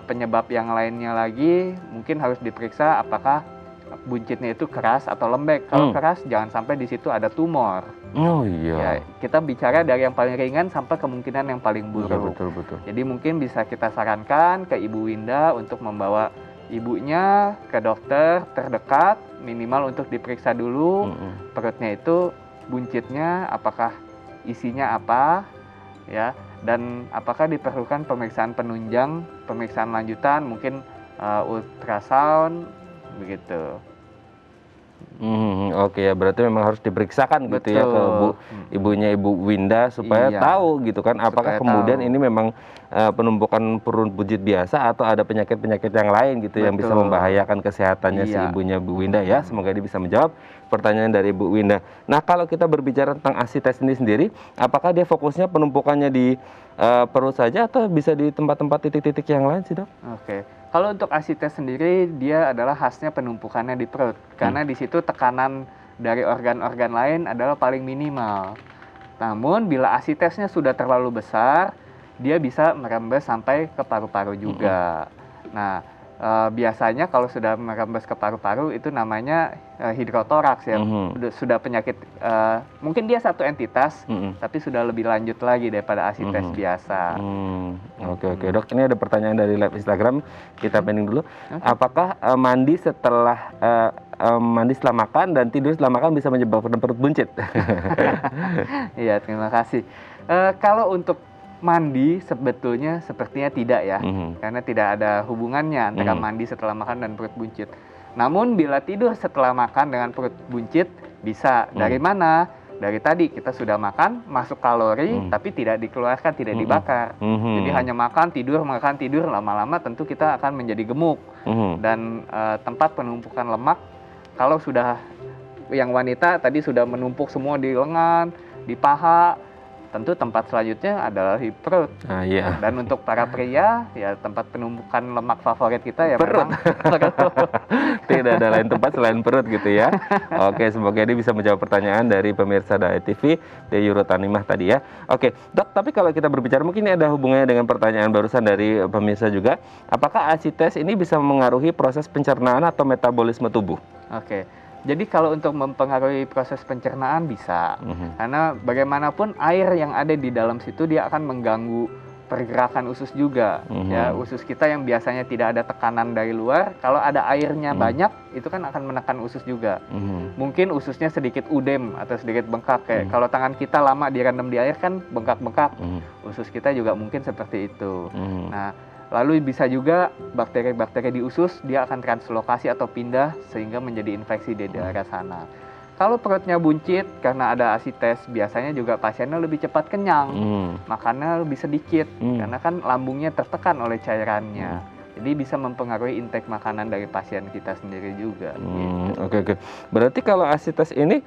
penyebab yang lainnya lagi mungkin harus diperiksa apakah buncitnya itu keras atau lembek. Kalau keras, jangan sampai di situ ada tumor. Oh iya. Ya, kita bicara dari yang paling ringan sampai kemungkinan yang paling buruk. Betul. Jadi mungkin bisa kita sarankan ke Ibu Winda untuk membawa ibunya ke dokter terdekat, minimal untuk diperiksa dulu perutnya itu buncitnya, apakah isinya apa, ya, dan apakah diperlukan pemeriksaan penunjang, pemeriksaan lanjutan, mungkin ultrasound, begitu. Oke ya, berarti memang harus diperiksakan gitu ya ke ibunya Ibu Winda supaya tahu gitu kan apakah kemudian ini memang penumpukan perut buncit biasa atau ada penyakit-penyakit yang lain gitu yang bisa membahayakan kesehatannya si ibunya Bu Winda ya. Semoga dia bisa menjawab pertanyaan dari Bu Winda. Nah, kalau kita berbicara tentang asites ini sendiri, apakah dia fokusnya penumpukannya di perut saja atau bisa di tempat-tempat titik-titik yang lain sih, Dok? Oke. Kalau untuk asites sendiri, dia adalah khasnya penumpukannya di perut. Karena di situ tekanan dari organ-organ lain adalah paling minimal. Namun, bila asitesnya sudah terlalu besar, dia bisa merembes sampai ke paru-paru juga. Nah, biasanya kalau sudah merembes ke paru-paru, itu namanya hidrotoraks ya. Sudah penyakit, mungkin dia satu entitas, tapi sudah lebih lanjut lagi daripada asites biasa. Oke, Dok, ini ada pertanyaan dari live Instagram, kita pending dulu. Apakah mandi setelah makan dan tidur setelah makan bisa menyebabkan perut buncit? Iya, terima kasih. Kalau untuk mandi sebetulnya sepertinya tidak ya, karena tidak ada hubungannya antara mandi setelah makan dan perut buncit. Namun bila tidur setelah makan dengan perut buncit bisa. Dari mana? Dari tadi kita sudah makan, masuk kalori, tapi tidak dikeluarkan, tidak dibakar. Jadi hanya makan, tidur, lama-lama tentu kita akan menjadi gemuk. Dan tempat penumpukan lemak, kalau sudah yang wanita tadi sudah menumpuk semua di lengan, di paha, tentu tempat selanjutnya adalah di perut. Iya. Dan untuk para pria, ya tempat penumpukan lemak favorit kita ya Perut. memang perut. Tidak ada lain tempat selain perut gitu ya. Oke, semoga ini bisa menjawab pertanyaan dari pemirsa Diet TV di Eurotanimah tadi ya. Oke, Dok, tapi kalau kita berbicara mungkin ini ada hubungannya dengan pertanyaan barusan dari pemirsa juga. Apakah ASI tes ini bisa mengaruhi proses pencernaan atau metabolisme tubuh? Oke. Jadi kalau untuk mempengaruhi proses pencernaan bisa, karena bagaimanapun air yang ada di dalam situ dia akan mengganggu pergerakan usus juga. Ya, usus kita yang biasanya tidak ada tekanan dari luar, kalau ada airnya banyak, itu kan akan menekan usus juga. Mungkin ususnya sedikit udem atau sedikit bengkak, kayak kalau tangan kita lama direndam di air kan bengkak-bengkak. Usus kita juga mungkin seperti itu. Nah, lalu bisa juga bakteri-bakteri di usus dia akan translokasi atau pindah sehingga menjadi infeksi di daerah sana. Kalau perutnya buncit karena ada ASI tes, biasanya juga pasiennya lebih cepat kenyang, makannya lebih sedikit karena kan lambungnya tertekan oleh cairannya. Jadi bisa mempengaruhi intake makanan dari pasien kita sendiri juga. Oke. Berarti kalau ASI tes ini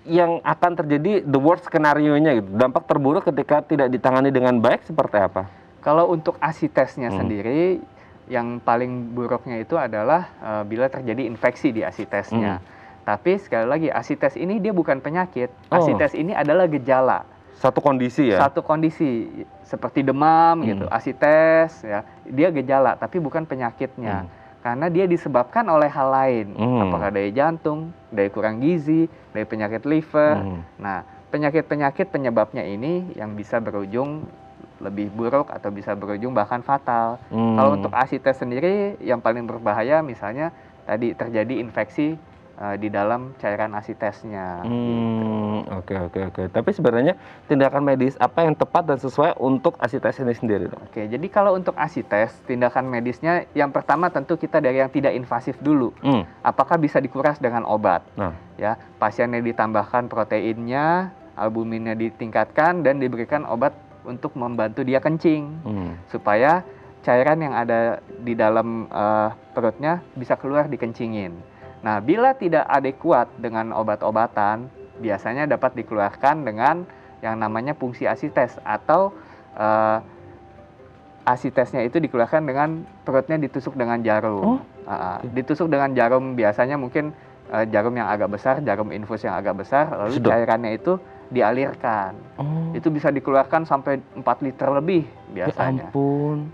yang akan terjadi the worst skenario-nya gitu, dampak terburuk ketika tidak ditangani dengan baik seperti apa? Kalau untuk ASI tesnya sendiri, yang paling buruknya itu adalah bila terjadi infeksi di ASI tesnya. Tapi sekali lagi, ASI tes ini dia bukan penyakit. ASI tes ini adalah gejala. Satu kondisi ya? Satu kondisi, seperti demam gitu, ASI tes, ya, dia gejala, tapi bukan penyakitnya. Karena dia disebabkan oleh hal lain. Apakah dari jantung, dari kurang gizi, dari penyakit liver. Nah, penyakit-penyakit penyebabnya ini yang bisa berujung lebih buruk atau bisa berujung bahkan fatal. Kalau untuk ASI tes sendiri yang paling berbahaya misalnya tadi terjadi infeksi di dalam cairan ASI tesnya. Oke. Tapi sebenarnya tindakan medis apa yang tepat dan sesuai untuk ASI tes ini sendiri, Dok? Oke, jadi kalau untuk ASI tes, tindakan medisnya yang pertama tentu kita dari yang tidak invasif dulu. Apakah bisa dikuras dengan obat? Ya, pasiennya ditambahkan proteinnya, albuminnya ditingkatkan dan diberikan obat untuk membantu dia kencing, supaya cairan yang ada di dalam perutnya bisa keluar dikencingin. Nah, bila tidak adekuat dengan obat-obatan, biasanya dapat dikeluarkan dengan yang namanya fungsi ASI tes atau ASI tesnya itu dikeluarkan dengan perutnya ditusuk dengan jarum. Ditusuk dengan jarum biasanya mungkin jarum yang agak besar, jarum infus yang agak besar, lalu cairannya itu dialirkan. Itu bisa dikeluarkan sampai 4 liter lebih biasanya. Ya ampun.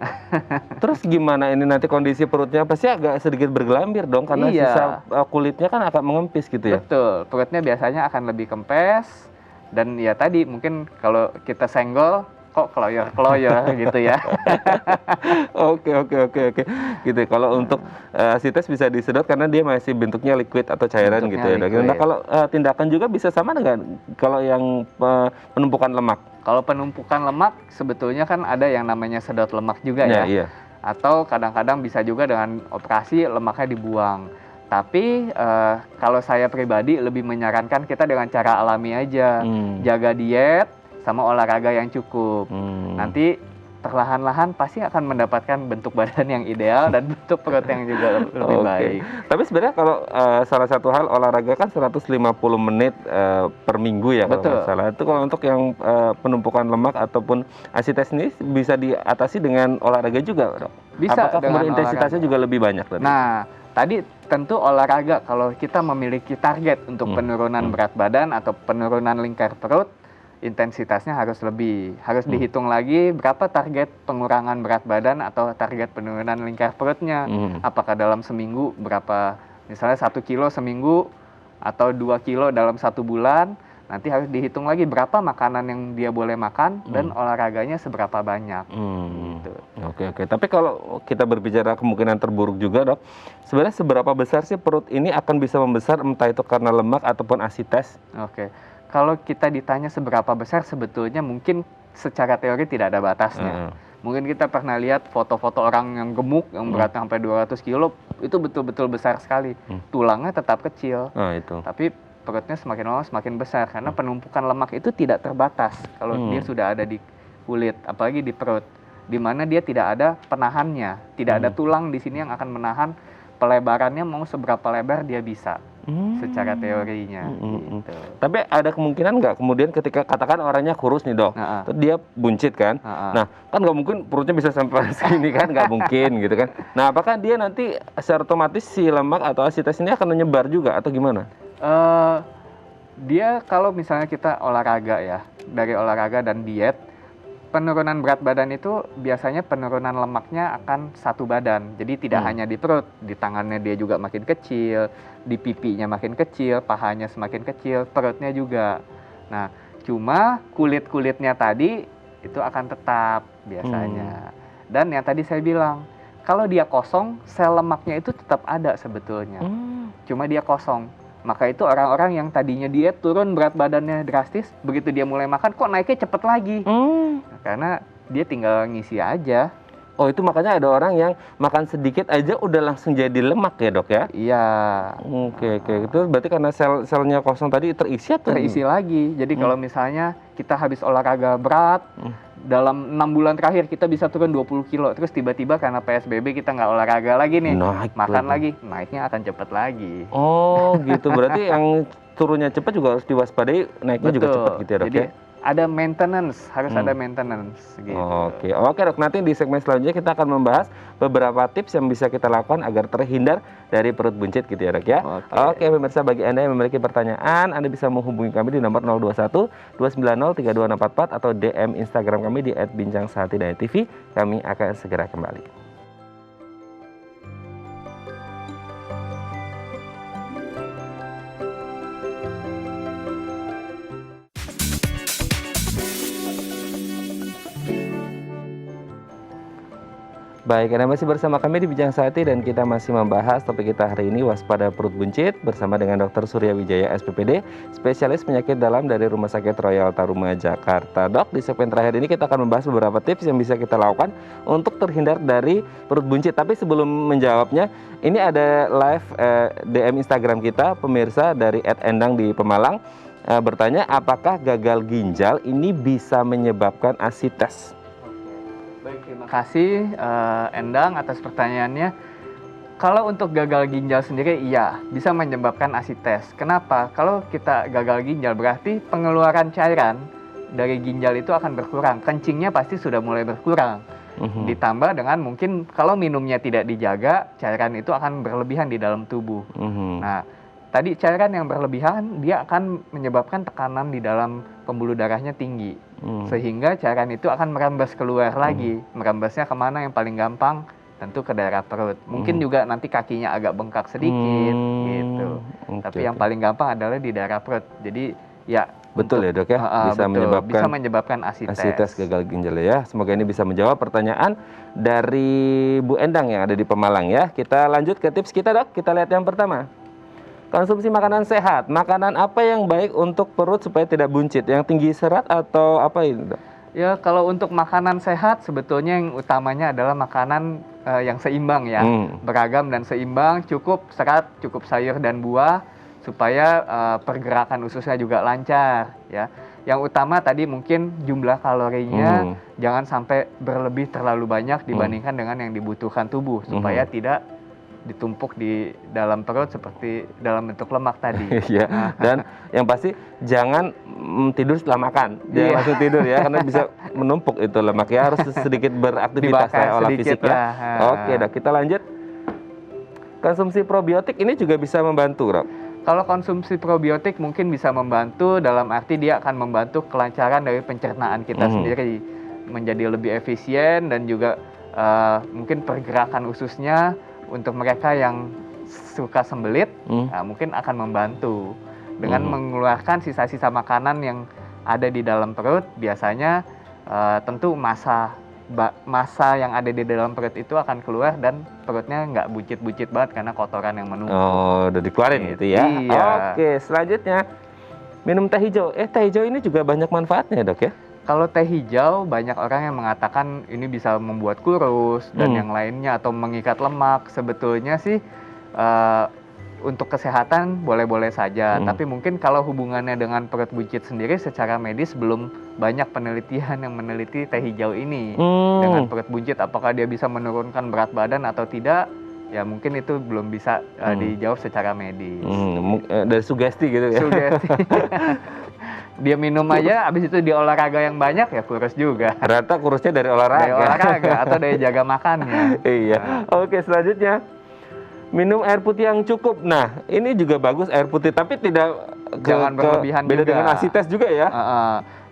Terus gimana ini nanti kondisi perutnya? Pasti agak sedikit bergelambir dong karena sisa kulitnya kan agak mengempis gitu ya. Betul. Perutnya biasanya akan lebih kempes dan ya tadi mungkin kalau kita senggol kok keloyor gitu ya. Oke. Gitu. Kalau untuk ASI tes bisa disedot karena dia masih bentuknya liquid atau cairan gitu ya. Nah, kalau tindakan juga bisa sama dengan kalau yang penumpukan lemak. Kalau penumpukan lemak sebetulnya kan ada yang namanya sedot lemak juga ya. Iya. Atau kadang-kadang bisa juga dengan operasi lemaknya dibuang. Tapi kalau saya pribadi lebih menyarankan kita dengan cara alami aja. Jaga diet sama olahraga yang cukup. Nanti perlahan-lahan pasti akan mendapatkan bentuk badan yang ideal dan bentuk perut yang juga lebih baik. Tapi sebenarnya kalau salah satu hal olahraga kan 150 menit per minggu ya kalau nggak salah. Itu kalau untuk yang penumpukan lemak ataupun ASI tes ini bisa diatasi dengan olahraga juga, Dok? Bisa. Apakah kemudian intensitasnya juga lebih banyak tadi? Nah, tadi tentu olahraga kalau kita memiliki target untuk penurunan berat badan atau penurunan lingkar perut, intensitasnya harus lebih. Harus dihitung lagi berapa target pengurangan berat badan atau target penurunan lingkar perutnya. Apakah dalam seminggu berapa, misalnya 1 kilo seminggu atau 2 kilo dalam 1 bulan. Nanti harus dihitung lagi berapa makanan yang dia boleh makan dan olahraganya seberapa banyak. Gitu. Oke. Tapi kalau kita berbicara kemungkinan terburuk juga, Dok, sebenarnya seberapa besar sih perut ini akan bisa membesar entah itu karena lemak ataupun ASI tes? Oke. Kalau kita ditanya seberapa besar, sebetulnya mungkin secara teori tidak ada batasnya. Mungkin kita pernah lihat foto-foto orang yang gemuk, yang beratnya sampai 200 kilo, itu betul-betul besar sekali. Tulangnya tetap kecil, tapi perutnya semakin lama semakin besar, karena penumpukan lemak itu tidak terbatas kalau dia sudah ada di kulit, apalagi di perut, di mana dia tidak ada penahannya, tidak ada tulang di sini yang akan menahan pelebarannya mau seberapa lebar dia bisa. secara teorinya. Gitu. Tapi ada kemungkinan nggak kemudian ketika katakan orangnya kurus nih dok, terus dia buncit kan, nah kan nggak mungkin perutnya bisa sampai segini kan, nggak mungkin gitu kan. Nah apakah dia nanti secara otomatis si lemak atau asitas ini akan menyebar juga atau gimana? Dia kalau misalnya kita olahraga ya, dari olahraga dan diet, penurunan berat badan itu biasanya penurunan lemaknya akan satu badan. Jadi tidak hanya di perut, di tangannya dia juga makin kecil, di pipinya makin kecil, pahanya semakin kecil, perutnya juga. Nah, cuma kulit-kulitnya tadi itu akan tetap biasanya. Dan yang tadi saya bilang, kalau dia kosong, sel lemaknya itu tetap ada sebetulnya. Cuma dia kosong. Maka itu orang-orang yang tadinya diet turun berat badannya drastis, begitu dia mulai makan kok naiknya cepet lagi. Karena dia tinggal ngisi aja. Oh itu makanya ada orang yang makan sedikit aja udah langsung jadi lemak ya dok ya? Iya. Oke. Itu berarti karena sel-selnya kosong tadi terisi atau? Terisi lagi. Jadi kalau misalnya kita habis olahraga berat, dalam 6 bulan terakhir kita bisa turun 20 kilo. Terus tiba-tiba karena PSBB kita nggak olahraga lagi nih. Makan lagi, naiknya akan cepet lagi. Oh gitu, berarti yang turunnya cepat juga harus diwaspadai, naiknya juga cepat gitu ya dok. Jadi, ya? ada maintenance, harus ada maintenance gitu. Oke dok, nanti di segmen selanjutnya kita akan membahas beberapa tips yang bisa kita lakukan agar terhindar dari perut buncit gitu ya dok ya. Oke pemirsa, bagi Anda yang memiliki pertanyaan, Anda bisa menghubungi kami di nomor 021 290 32644 atau DM Instagram kami di @bincangsehat.tv. Kami akan segera kembali. Baik, Anda masih bersama kami di Bincang Sehati dan kita masih membahas topik kita hari ini, waspada perut buncit, bersama dengan Dr. Surya Wijaya SPPD, spesialis penyakit dalam dari Rumah Sakit Royal Taruma Jakarta. Dok, di segmen terakhir ini kita akan membahas beberapa tips yang bisa kita lakukan untuk terhindar dari perut buncit. Tapi sebelum menjawabnya, ini ada live DM Instagram kita, pemirsa dari @endang di Pemalang, bertanya apakah gagal ginjal ini bisa menyebabkan asites? Baik, terima kasih Endang atas pertanyaannya. Kalau untuk gagal ginjal sendiri, iya, bisa menyebabkan asites. Kenapa? Kalau kita gagal ginjal berarti pengeluaran cairan dari ginjal itu akan berkurang. Kencingnya pasti sudah mulai berkurang. Ditambah dengan mungkin kalau minumnya tidak dijaga, cairan itu akan berlebihan di dalam tubuh. Nah, tadi cairan yang berlebihan, dia akan menyebabkan tekanan di dalam pembuluh darahnya tinggi. Sehingga cairan itu akan merembes keluar lagi. Merembesnya kemana yang paling gampang? Tentu ke daerah perut. Mungkin juga nanti kakinya agak bengkak sedikit gitu. Tapi yang paling gampang adalah di daerah perut. Jadi ya betul ya dok ya, bisa menyebabkan asites gagal ginjal ya. Semoga ini bisa menjawab pertanyaan dari Bu Endang yang ada di Pemalang ya. Kita lanjut ke tips kita dok. Kita lihat yang pertama. Konsumsi makanan sehat. Makanan apa yang baik untuk perut supaya tidak buncit? Yang tinggi serat atau apa itu dok? Ya, kalau untuk makanan sehat sebetulnya yang utamanya adalah makanan yang seimbang ya. Beragam dan seimbang, cukup serat, cukup sayur dan buah supaya pergerakan ususnya juga lancar ya. Yang utama tadi mungkin jumlah kalorinya jangan sampai berlebih terlalu banyak dibandingkan dengan yang dibutuhkan tubuh supaya tidak ditumpuk di dalam perut seperti dalam bentuk lemak tadi. Ya. Dan yang pasti jangan tidur setelah makan. Jangan langsung tidur ya, karena bisa menumpuk itu lemak ya. Harus sedikit beraktivitas kayak olah fisik ya. Oke, dok, kita lanjut. Konsumsi probiotik ini juga bisa membantu, dok. Kalau konsumsi probiotik mungkin bisa membantu dalam arti dia akan membantu kelancaran dari pencernaan kita sendiri menjadi lebih efisien dan juga mungkin pergerakan ususnya. Untuk mereka yang suka sembelit, mungkin akan membantu dengan mengeluarkan sisa-sisa makanan yang ada di dalam perut. Biasanya tentu massa yang ada di dalam perut itu akan keluar dan perutnya nggak buncit-buncit banget karena kotoran yang menumpuk. Oh, udah dikeluarin gitu ya? Iya. Oke, selanjutnya minum teh hijau. Teh hijau ini juga banyak manfaatnya dok ya? Kalau teh hijau, banyak orang yang mengatakan ini bisa membuat kurus dan yang lainnya atau mengikat lemak. Sebetulnya sih untuk kesehatan boleh-boleh saja. Tapi mungkin kalau hubungannya dengan perut buncit sendiri secara medis belum banyak penelitian yang meneliti teh hijau ini dengan perut buncit. Apakah dia bisa menurunkan berat badan atau tidak? ya mungkin itu belum bisa dijawab secara medis. Dari sugesti gitu ya. Sugesti. Dia minum aja, abis itu dia olahraga yang banyak ya kurus juga. Ternyata kurusnya dari olahraga. Dari olahraga atau dari jaga makannya. Iya. Oke, selanjutnya minum air putih yang cukup. Nah, ini juga bagus air putih, tapi tidak Jangan berlebihan beda juga. dengan asites juga ya.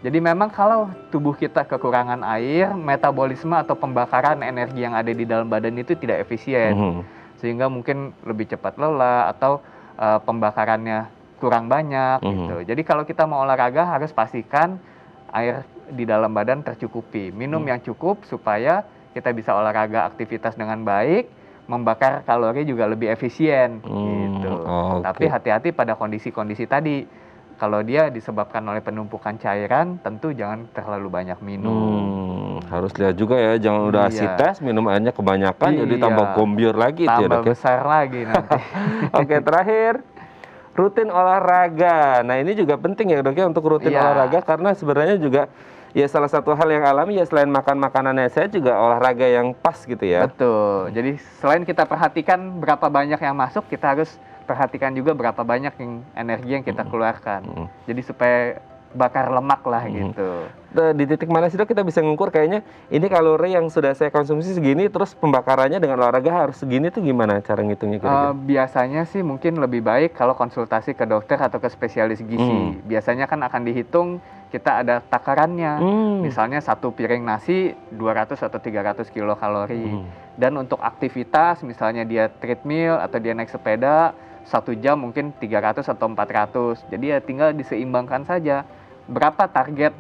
Jadi memang kalau tubuh kita kekurangan air, metabolisme atau pembakaran energi yang ada di dalam badan itu tidak efisien. Sehingga mungkin lebih cepat lelah atau pembakarannya kurang banyak gitu. Jadi kalau kita mau olahraga harus pastikan air di dalam badan tercukupi. Minum yang cukup supaya kita bisa olahraga aktivitas dengan baik, membakar kalori juga lebih efisien gitu. Tapi hati-hati pada kondisi-kondisi tadi. Kalau dia disebabkan oleh penumpukan cairan, tentu jangan terlalu banyak minum. Harus lihat juga ya, jangan udah asites minum airnya kebanyakan jadi tambah gombyur lagi. Tambah besar lagi nanti. Oke, terakhir rutin olahraga. Nah, ini juga penting ya Dok ya untuk rutin olahraga, karena sebenarnya juga ya salah satu hal yang alami ya selain makan makanannya saya juga olahraga yang pas gitu ya. Betul. Jadi selain kita perhatikan berapa banyak yang masuk, kita harus perhatikan juga berapa banyak yang energi yang kita keluarkan. Jadi supaya bakar lemak lah gitu. Di titik mana sih Dok kita bisa mengukur kayaknya ini kalori yang sudah saya konsumsi segini, terus pembakarannya dengan olahraga harus segini tuh gimana cara ngitungnya kira-kira? Biasanya sih mungkin lebih baik kalau konsultasi ke dokter atau ke spesialis gizi. Biasanya kan akan dihitung kita ada takarannya. Misalnya satu piring nasi 200 atau 300 kilokalori. Dan untuk aktivitas misalnya dia treadmill atau dia naik sepeda 1 jam mungkin 300 atau 400. Jadi ya tinggal diseimbangkan saja. Berapa target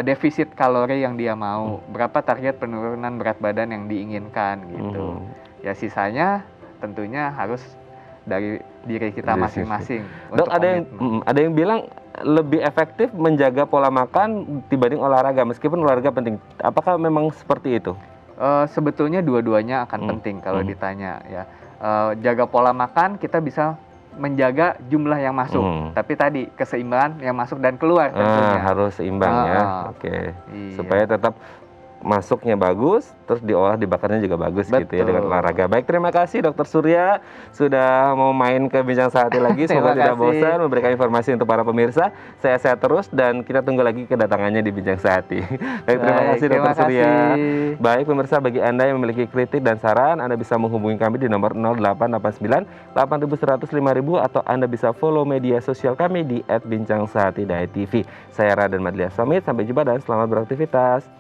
defisit kalori yang dia mau, berapa target penurunan berat badan yang diinginkan gitu. Ya sisanya tentunya harus dari diri kita masing-masing. Dok, ada yang bilang lebih efektif menjaga pola makan dibanding olahraga, meskipun olahraga penting. Apakah memang seperti itu? Sebetulnya dua-duanya akan penting kalau ditanya ya. Jaga pola makan kita bisa menjaga jumlah yang masuk, tapi tadi keseimbangan yang masuk dan keluar tentunya. Harus seimbang ya. Oke. Supaya tetap masuknya bagus, terus diolah dibakarnya juga bagus. Betul. Gitu ya dengan olahraga. Baik, terima kasih Dokter Surya sudah mau main ke Bincang Sehati lagi. Semoga tidak bosan memberikan informasi untuk para pemirsa. Saya sehat terus dan kita tunggu lagi kedatangannya di Bincang Sehati. Baik, terima kasih Dokter Surya. Baik pemirsa, bagi Anda yang memiliki kritik dan saran, Anda bisa menghubungi kami di nomor 0889 8100 5000 atau Anda bisa follow media sosial kami di @bincang sehati.tv. Saya Raden Madlia Samit, sampai jumpa dan selamat beraktivitas.